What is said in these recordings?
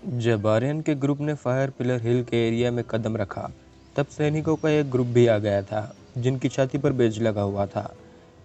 जब आर्यन के ग्रुप ने फायर पिलर हिल के एरिया में कदम रखा, तब सैनिकों का एक ग्रुप भी आ गया था, जिनकी छाती पर बेज लगा हुआ था।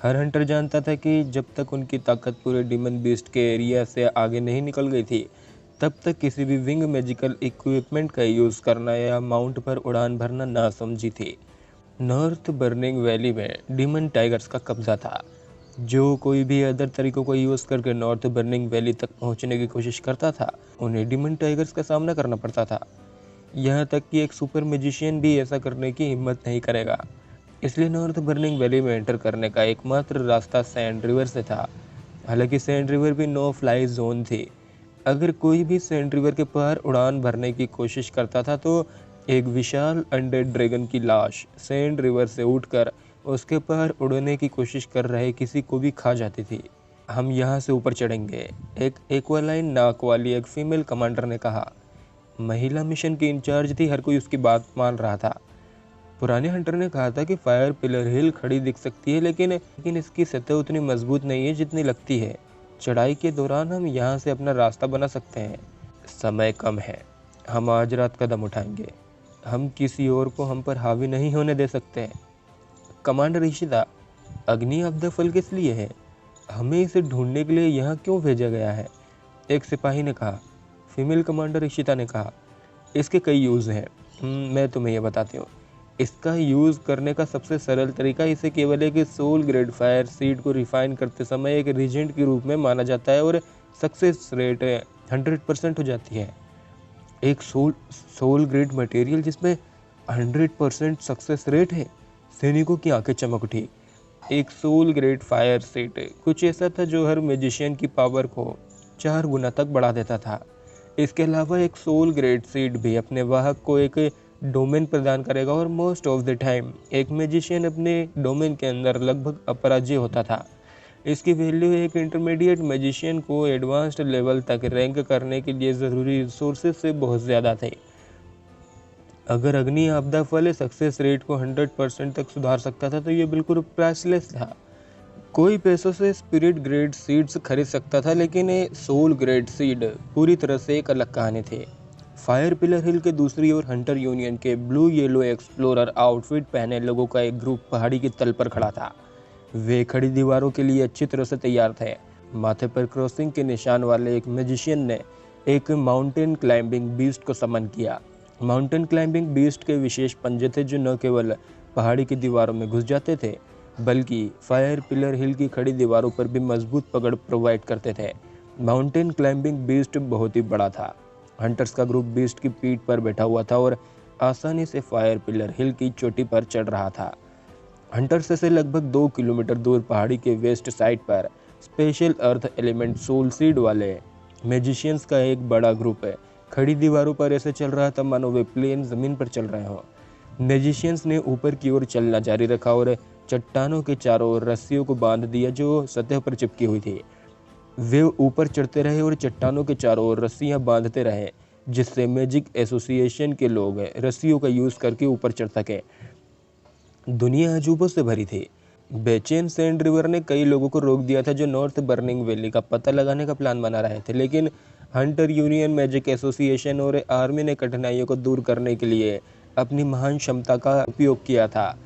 हर हंटर जानता था कि जब तक उनकी ताकत पूरे डीमन बीस्ट के एरिया से आगे नहीं निकल गई थी, तब तक किसी भी विंग मैजिकल इक्विपमेंट का यूज़ करना या माउंट पर उड़ान भरना नासमझी थी। नॉर्थ बर्निंग वैली में डीमन टाइगर्स का कब्जा था। जो कोई भी अदर तरीकों को यूज़ करके नॉर्थ बर्निंग वैली तक पहुंचने की कोशिश करता था, उन्हें डीमन टाइगर्स का सामना करना पड़ता था। यहाँ तक कि एक सुपर मैजिशियन भी ऐसा करने की हिम्मत नहीं करेगा। इसलिए नॉर्थ बर्निंग वैली में एंटर करने का एकमात्र रास्ता सैंड रिवर से था। हालांकि सैंड रिवर भी नो फ्लाई जोन थी। अगर कोई भी सैंड रिवर के पार उड़ान भरने की कोशिश करता था तो एक विशाल अनडेड ड्रैगन की लाश सैंड रिवर से उठकर उसके पार उड़ने की कोशिश कर रहे किसी को भी खा जाती थी। हम यहाँ से ऊपर चढ़ेंगे, एक एक्वालाइन नाक वाली एक फीमेल कमांडर ने कहा। महिला मिशन की इंचार्ज थी, हर कोई उसकी बात मान रहा था। पुराने हंटर ने कहा था कि फायर पिलर हिल खड़ी दिख सकती है, लेकिन इसकी सतह उतनी मजबूत नहीं है जितनी लगती है। चढ़ाई के दौरान हम यहाँ से अपना रास्ता बना सकते हैं। समय कम है, हम आज रात कदम उठाएंगे। हम किसी और को हम पर हावी नहीं होने दे सकते। कमांडर इशिता, अग्नि आपदा फल किस लिए है? हमें इसे ढूंढने के लिए यहाँ क्यों भेजा गया है? एक सिपाही ने कहा। फीमेल कमांडर इशिता ने कहा, इसके कई यूज़ हैं। मैं तुम्हें यह बताती हूँ। इसका यूज़ करने का सबसे सरल तरीका इसे केवल एक सोल ग्रेड फायर सीड को रिफाइन करते समय एक रिजेंट के रूप में माना जाता है और सक्सेस रेट 100% हो जाती है। एक सोल ग्रेड मटेरियल जिसमें 100% सक्सेस रेट है। सैनिकों की आंखें चमक उठी। एक सोल ग्रेड फायर सीड कुछ ऐसा था जो हर मैजिशियन की पावर को 4 गुना तक बढ़ा देता था। इसके अलावा एक सोल ग्रेड सीड भी अपने वाहक को एक डोमेन प्रदान करेगा और मोस्ट ऑफ द टाइम एक मैजिशियन अपने डोमेन के अंदर लगभग अपराजय होता था। इसकी वैल्यू एक इंटरमीडिएट मैजिशियन को एडवांस्ड लेवल तक रैंक करने के लिए ज़रूरी रिसोर्सेज से बहुत ज़्यादा थे। अगर अग्नि आपदा फल सक्सेस रेट को 100% तक सुधार सकता था तो ये बिल्कुल प्राइसलेस था। कोई पैसों से स्पिरिट ग्रेड सीड्स खरीद सकता था, लेकिन सोल ग्रेड सीड पूरी तरह से एक अलग कहानी थी। फायर पिलर हिल के दूसरी ओर हंटर यूनियन के ब्लू येलो एक्सप्लोरर आउटफिट पहने लोगों का एक ग्रुप पहाड़ी की तल पर खड़ा था। वे खड़ी दीवारों के लिए अच्छी तरह से तैयार थे। माथे पर क्रॉसिंग के निशान वाले एक मैजिशियन ने एक माउंटेन क्लाइंबिंग बीस्ट को समन किया। माउंटेन क्लाइंबिंग बीस्ट के विशेष पंजे थे जो न केवल पहाड़ी की दीवारों में घुस जाते थे, बल्कि फायर पिलर हिल की खड़ी दीवारों पर भी मजबूत पकड़ प्रोवाइड करते थे। माउंटेन क्लाइंबिंग बीस्ट बहुत ही बड़ा था। हंटर्स का ग्रुप बीस्ट की पीठ पर बैठा हुआ था और आसानी से फायर पिलर हिल की चोटी पर चढ़ रहा था। हंटर्स से लगभग 2 किलोमीटर दूर पहाड़ी के वेस्ट साइड पर special earth element soul seed वाले मैजिशियंस का एक बड़ा ग्रुप है। खड़ी दीवारों पर ऐसे चल रहा था मानो वे प्लेन जमीन पर चल रहे हों। मैजिशियंस ने ऊपर की ओर चलना जारी रखा और चट्टानों के चारों ओर रस्सियों को बांध दिया जो सतह पर चिपकी हुई थी। वे ऊपर चढ़ते रहे और चट्टानों के चारों ओर रस्सियां बांधते रहे, जिससे मैजिक एसोसिएशन के लोग रस्सियों का यूज करके ऊपर चढ़ सके। दुनिया अजूबों से भरी थी। बेचैन सैंड रिवर ने कई लोगों को रोक दिया था जो नॉर्थ बर्निंग वैली का पता लगाने का प्लान बना रहे थे, लेकिन हंटर यूनियन, मैजिक एसोसिएशन और आर्मी ने कठिनाइयों को दूर करने के लिए अपनी महान क्षमता का उपयोग किया था।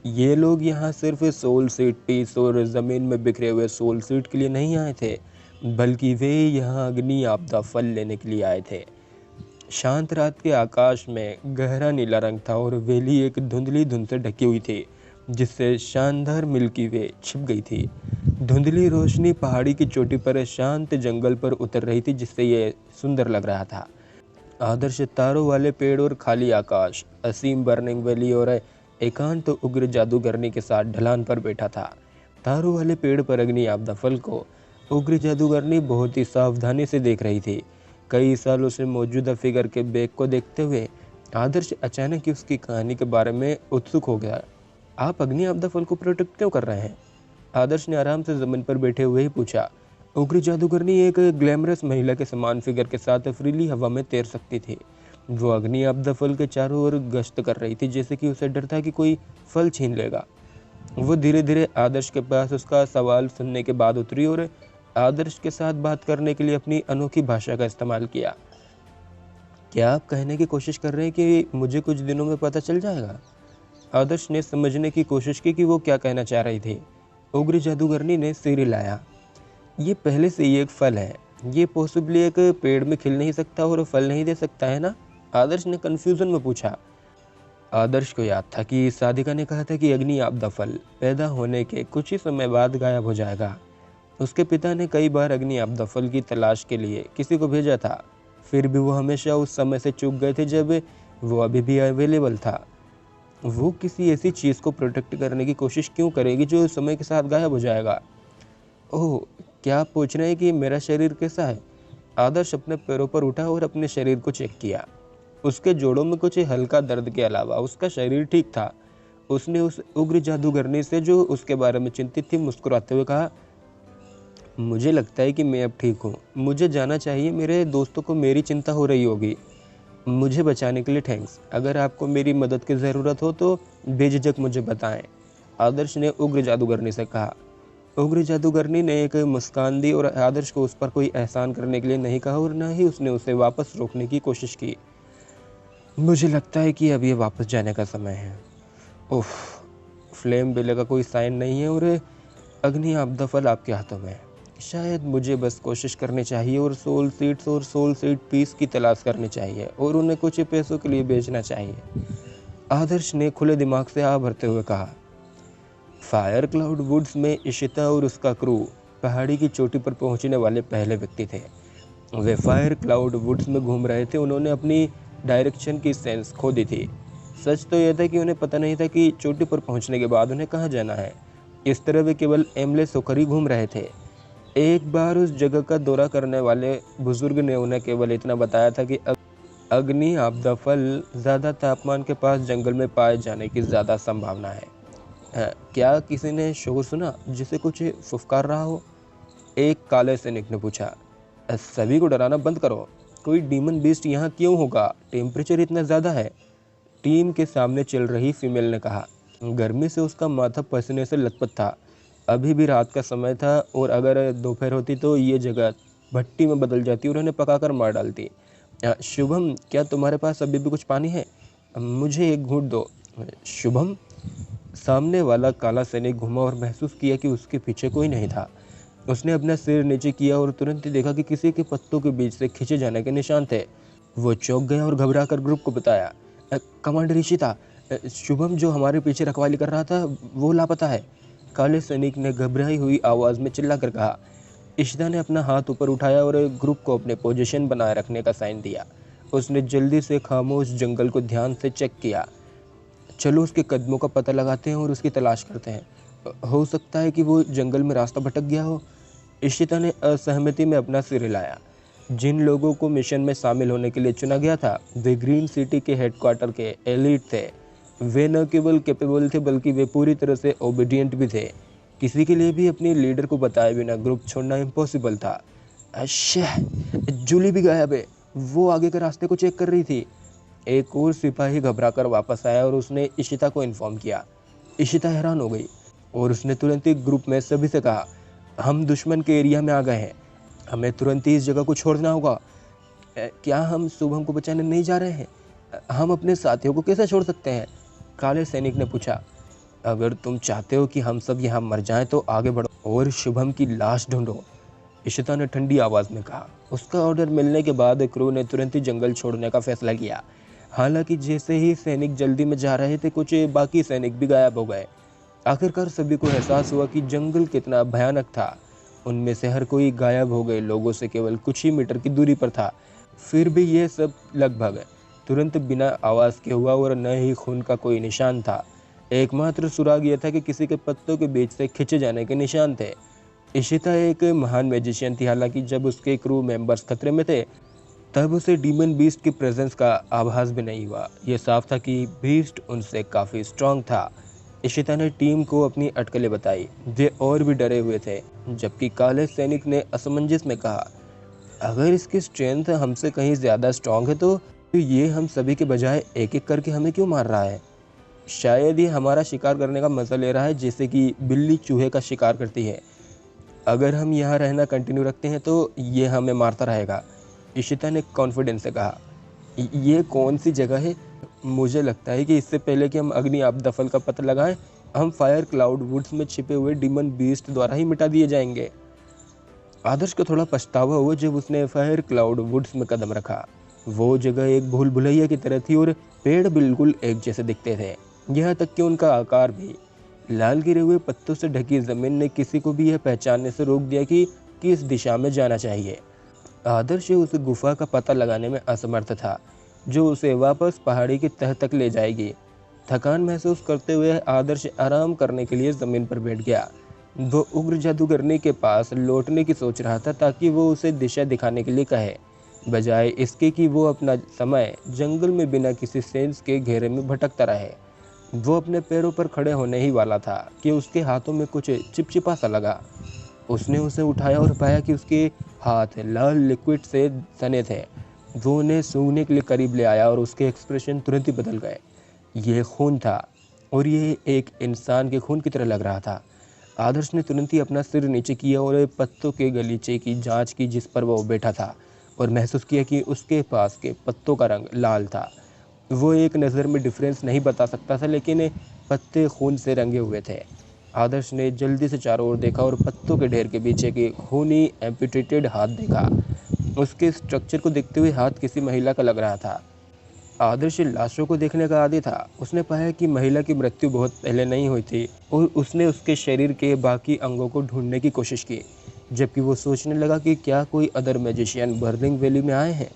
ये लोग यहाँ सिर्फ सोल सीड पीस और ज़मीन में बिखरे हुए सोल सीड के लिए नहीं आए थे, बल्कि वे यहाँ अग्नि आपदा फल लेने के लिए आए थे। शांत रात के आकाश में गहरा नीला रंग था और वैली एक धुंधली धुंध से ढकी हुई थी, जिससे शानदार मिल्की वे छिप गई थी। धुंधली रोशनी पहाड़ी की चोटी पर शांत जंगल पर उतर रही थी, जिससे ये सुंदर लग रहा था। आदर्श तारों वाले पेड़ और खाली आकाश, असीम बर्निंग वैली और एकांत उग्र जादूगरनी के साथ ढलान पर बैठा था। तारों वाले पेड़ पर अग्नि आपदा फल को उग्र जादूगरनी बहुत ही सावधानी से देख रही थी। कई सालों से मौजूदा फिगर के बैग को देखते हुए आदर्श अचानक ही उसकी कहानी के बारे में उत्सुक हो गया। आप अग्नि आपदा फल को प्रोटेक्ट क्यों कर रहे हैं? आदर्श ने आराम से जमीन पर बैठे हुए ही पूछा। उग्र जादूगरनी एक ग्लैमरस महिला के समान फिगर के साथ फ्रीली हवा में तैर सकती थी। वो अग्नि आपदा फल के चारों ओर गश्त कर रही थी, जैसे कि उसे डर था कि कोई फल छीन लेगा। वो धीरे धीरे आदर्श के पास उसका सवाल सुनने के बाद उतरी और आदर्श के साथ बात करने के लिए अपनी अनोखी भाषा का इस्तेमाल किया। क्या आप कहने की कोशिश कर रहे हैं कि मुझे कुछ दिनों में पता चल जाएगा? आदर्श ने समझने की कोशिश की कि वो क्या कहना चाह रही थी। उग्र जादूगरनी ने सिर हिलाया। ये पहले से ही एक फल है। ये पॉसिबली एक पेड़ में खिल नहीं सकता और फल नहीं दे सकता है ना? आदर्श ने कंफ्यूजन में पूछा। आदर्श को याद था कि साधिका ने कहा था कि अग्नि आपदा फल पैदा होने के कुछ ही समय बाद गायब हो जाएगा। उसके पिता ने कई बार अग्नि आपदा फल की तलाश के लिए किसी को भेजा था, फिर भी वो हमेशा उस समय से चूक गए थे जब वो अभी भी अवेलेबल था। वो किसी ऐसी चीज़ को प्रोटेक्ट करने की कोशिश क्यों करेगी जो समय के साथ गायब हो जाएगा? ओह, क्या आप पूछ रहे हैं कि मेरा शरीर कैसा है? आदर्श अपने पैरों पर उठा और अपने शरीर को चेक किया। उसके जोड़ों में कुछ हल्का दर्द के अलावा उसका शरीर ठीक था। उसने उस उग्र जादूगरनी से जो उसके बारे में चिंतित थी मुस्कुराते हुए कहा, मुझे लगता है कि मैं अब ठीक हूँ। मुझे जाना चाहिए, मेरे दोस्तों को मेरी चिंता हो रही होगी। मुझे बचाने के लिए थैंक्स। अगर आपको मेरी मदद की ज़रूरत हो तो बेझिझक मुझे बताएं। आदर्श ने उग्र जादूगरनी से कहा। उग्र जादूगरनी ने एक मुस्कान दी और आदर्श को उस पर कोई एहसान करने के लिए नहीं कहा और न ही उसने उसे वापस रोकने की कोशिश की। मुझे लगता है कि अब ये वापस जाने का समय है। उफ, फ्लेम बेले का कोई साइन नहीं है और अग्नि आपदा फल आपके हाथों में है। शायद मुझे बस कोशिश करनी चाहिए और सोल सीड्स और सोल सीड पीस की तलाश करनी चाहिए और उन्हें कुछ पैसों के लिए बेचना चाहिए। आदर्श ने खुले दिमाग से आ भरते हुए कहा। फायर क्लाउड वुड्स में इशिता और उसका क्रू पहाड़ी की चोटी पर पहुंचने वाले पहले व्यक्ति थे। वे फायर क्लाउड वुड्स में घूम रहे थे। उन्होंने अपनी डायरेक्शन की सेंस खो दी थी। सच तो यह था कि उन्हें पता नहीं था कि चोटी पर पहुंचने के बाद उन्हें कहाँ जाना है। इस तरह वे केवल एमलेस होकर ही घूम रहे थे। एक बार उस जगह का दौरा करने वाले बुजुर्ग ने उन्हें केवल इतना बताया था कि अग्नि आपदा फल ज़्यादा तापमान के पास जंगल में पाए जाने की ज़्यादा संभावना है। क्या किसी ने शोर सुना जिसे कुछ फुफकार रहा हो? एक काले सैनिक ने पूछा। सभी को डराना बंद करो। कोई डीमन बीस्ट यहाँ क्यों होगा? टेम्परेचर इतना ज़्यादा है। टीम के सामने चल रही फीमेल ने कहा। गर्मी से उसका माथा पसीने से लथपथ था। अभी भी रात का समय था और अगर दोपहर होती तो ये जगह भट्टी में बदल जाती और उन्हें पकाकर मार डालती। शुभम, क्या तुम्हारे पास अभी भी कुछ पानी है? मुझे एक घूंट दो। शुभम? सामने वाला काला सैनिक घुमा और महसूस किया कि उसके पीछे कोई नहीं था। उसने अपना सिर नीचे किया और तुरंत ही देखा कि किसी के पत्तों के बीच से खींचे जाने के निशान थे। वो चौंक गया और घबराकर ग्रुप को बताया, कमांडर इशिता, शुभम जो हमारे पीछे रखवाली कर रहा था वो लापता है। काले सैनिक ने घबराई हुई आवाज़ में चिल्लाकर कहा। इशिता ने अपना हाथ ऊपर उठाया और ग्रुप को अपने पोजीशन बनाए रखने का साइन दिया। उसने जल्दी से खामोश जंगल को ध्यान से चेक किया। चलो उसके कदमों का पता लगाते हैं और उसकी तलाश करते हैं। हो सकता है कि वो जंगल में रास्ता भटक गया हो। इशिता ने असहमति में अपना सिर हिलाया। जिन लोगों को मिशन में शामिल होने के लिए चुना गया था वे ग्रीन सिटी के हेडक्वार्टर के एलीट थे। वे न केवल कैपेबल थे बल्कि वे पूरी तरह से ओबीडियंट भी थे। किसी के लिए भी अपनी लीडर को बताए बिना ग्रुप छोड़ना इम्पॉसिबल था। अच्छा, जूली भी गायब है। वो आगे के रास्ते को चेक कर रही थी। एक और सिपाही घबराकर वापस आया और उसने इशिता को इन्फॉर्म किया। इशिता हैरान हो गई और उसने तुरंत ही ग्रुप में सभी से कहा, हम दुश्मन के एरिया में आ गए हैं। हमें तुरंत ही इस जगह को छोड़ना होगा। क्या हम शुभम को बचाने नहीं जा रहे हैं? हम अपने साथियों को कैसे छोड़ सकते हैं? काले सैनिक ने पूछा। अगर तुम चाहते हो कि हम सब यहाँ मर जाएं तो आगे बढ़ो और शुभम की लाश ढूंढो, इशिता ने ठंडी आवाज़ में कहा। उसका ऑर्डर मिलने के बाद क्रू ने तुरंत ही जंगल छोड़ने का फैसला किया। हालांकि जैसे ही सैनिक जल्दी में जा रहे थे कुछ बाकी सैनिक भी गायब हो गए। आखिरकार सभी को एहसास हुआ कि जंगल कितना भयानक था। उनमें से हर कोई गायब हो गए लोगों से केवल कुछ ही मीटर की दूरी पर था। फिर भी ये सब लगभग तुरंत बिना आवाज़ के हुआ और न ही खून का कोई निशान था। एकमात्र सुराग यह था कि किसी के पत्तों के बीच से खींचे जाने के निशान थे। इशिता एक महान मैजिशियन थी। हालांकि जब उसके क्रू मेंबर्स खतरे में थे तब उसे डीमन बीस्ट की प्रेजेंस का आभास भी नहीं हुआ। यह साफ था कि बीस्ट उनसे काफ़ी स्ट्रांग था। इशिता ने टीम को अपनी अटकलें बताई। वे और भी डरे हुए थे, जबकि काले सैनिक ने असमंजस में कहा, अगर इसकी स्ट्रेंथ हमसे कहीं ज़्यादा स्ट्रांग है तो ये हम सभी के बजाय एक एक करके हमें क्यों मार रहा है? शायद ये हमारा शिकार करने का मज़ा ले रहा है जैसे कि बिल्ली चूहे का शिकार करती है। अगर हम यहाँ रहना कंटिन्यू रखते हैं तो ये हमें मारता रहेगा, इशिता ने कॉन्फिडेंस से कहा। ये कौन सी जगह है? मुझे लगता है कि इससे पहले कि हम अग्नि आपदा फल का पता लगाएं, हम फायर क्लाउड वुड्स में छिपे हुए डिमन बीस्ट द्वारा ही मिटा दिए जाएंगे। आदर्श को थोड़ा पछतावा हुआ जब उसने फायर क्लाउड वुड्स में कदम रखा। वो जगह एक भूल भुलैया की तरह थी और पेड़ बिल्कुल एक जैसे दिखते थे, यहाँ तक कि उनका आकार भी। लाल गिरे हुए पत्तों से ढकी जमीन ने किसी को भी यह पहचानने से रोक दिया कि किस दिशा में जाना चाहिए। आदर्श उस गुफा का पता लगाने में असमर्थ था, जो उसे वापस पहाड़ी की तह तक ले जाएगी। थकान महसूस करते हुए आदर्श आराम करने के लिए जमीन पर बैठ गया। वो उग्र जादूगरनी के पास लौटने की सोच रहा था ताकि वो उसे दिशा दिखाने के लिए कहे, बजाय इसके कि वो अपना समय जंगल में बिना किसी सेंस के घेरे में भटकता रहे। वो अपने पैरों पर खड़े होने ही वाला था कि उसके हाथों में कुछ चिपचिपा सा लगा। उसने उसे उठाया और पाया कि उसके हाथ लाल लिक्विड से सने थे। वो उन्हें सूंघने के लिए करीब ले आया और उसके एक्सप्रेशन तुरंत ही बदल गए। ये खून था और ये एक इंसान के खून की तरह लग रहा था। आदर्श ने तुरंत ही अपना सिर नीचे किया और पत्तों के गलीचे की जांच की जिस पर वो बैठा था, और महसूस किया कि उसके पास के पत्तों का रंग लाल था। वो एक नज़र में डिफरेंस नहीं बता सकता था, लेकिन पत्ते खून से रंगे हुए थे। आदर्श ने जल्दी से चारों ओर देखा और पत्तों के ढेर के पीछे के खूनी एम्पुटेटेड हाथ देखा। उसके स्ट्रक्चर को देखते हुए हाथ किसी महिला का लग रहा था। आदर्श लाशों को देखने का आदी था। उसने पाया कि महिला की मृत्यु बहुत पहले नहीं हुई थी और उसने उसके शरीर के बाकी अंगों को ढूंढने की कोशिश की, जबकि वो सोचने लगा कि क्या कोई अदर मैजिशियन बर्निंग वैली में आए हैं।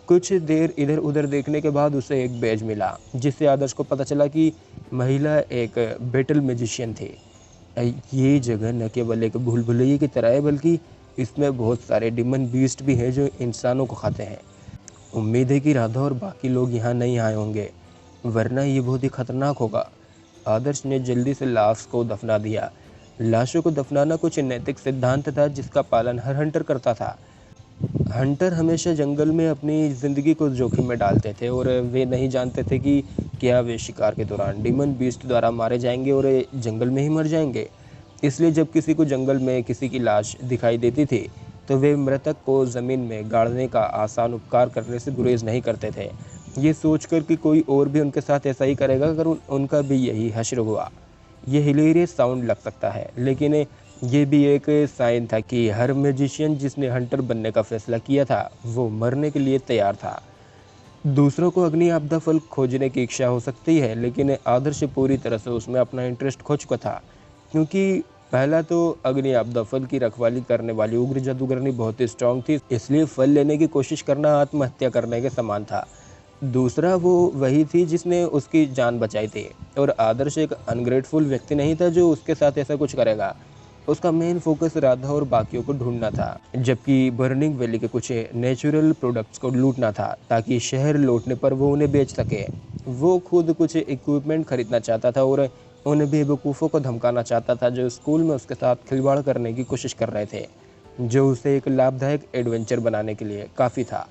कुछ देर इधर उधर देखने के बाद उसे एक बैज मिला, जिससे आदर्श को पता चला कि महिला एक बेटल मैजिशियन थी। ये जगह न केवल एक भूल भुलैया की तरह है, बल्कि इसमें बहुत सारे डिमन बीस्ट भी हैं जो इंसानों को खाते हैं। उम्मीद है कि राधा और बाकी लोग यहाँ नहीं आए होंगे, वरना ये बहुत ही खतरनाक होगा। आदर्श ने जल्दी से लाश को दफना दिया। लाशों को दफनाना कुछ नैतिक सिद्धांत था जिसका पालन हर हंटर करता था। हंटर हमेशा जंगल में अपनी ज़िंदगी को जोखिम में डालते थे और वे नहीं जानते थे कि क्या वे शिकार के दौरान डिमन बीस्ट द्वारा मारे जाएंगे और जंगल में ही मर जाएंगे। इसलिए जब किसी को जंगल में किसी की लाश दिखाई देती थी तो वे मृतक को ज़मीन में गाड़ने का आसान उपकार करने से गुरेज नहीं करते थे, ये सोचकर कि कोई और भी उनके साथ ऐसा ही करेगा अगर उनका भी यही हश्र हुआ। ये हिलेरियस साउंड लग सकता है, लेकिन ये भी एक साइन था कि हर मैजिशियन जिसने हंटर बनने का फैसला किया था वो मरने के लिए तैयार था। दूसरों को अग्नि आपदा फल खोजने की इच्छा हो सकती है, लेकिन आदर्श पूरी तरह से उसमें अपना इंटरेस्ट खो चुका था, क्योंकि पहला तो अग्नि आपदा फल की रखवाली करने वाली उग्र जादूगरनी बहुत ही स्ट्रांग थी, इसलिए फल लेने की कोशिश करना आत्महत्या करने के समान था। दूसरा, वो वही थी जिसने उसकी जान बचाई थी, और आदर्श एक अनग्रेटफुल व्यक्ति नहीं था जो उसके साथ ऐसा कुछ करेगा। उसका मेन फोकस राधा और बाकियों को ढूंढना था, जबकि बर्निंग वैली के कुछ नेचुरल प्रोडक्ट्स को लूटना था ताकि शहर लौटने पर वो उन्हें बेच सके। वो खुद कुछ इक्विपमेंट खरीदना चाहता था और उन बेवकूफ़ों को धमकाना चाहता था जो स्कूल में उसके साथ खिलवाड़ करने की कोशिश कर रहे थे, जो उसे एक लाभदायक एडवेंचर बनाने के लिए काफ़ी था।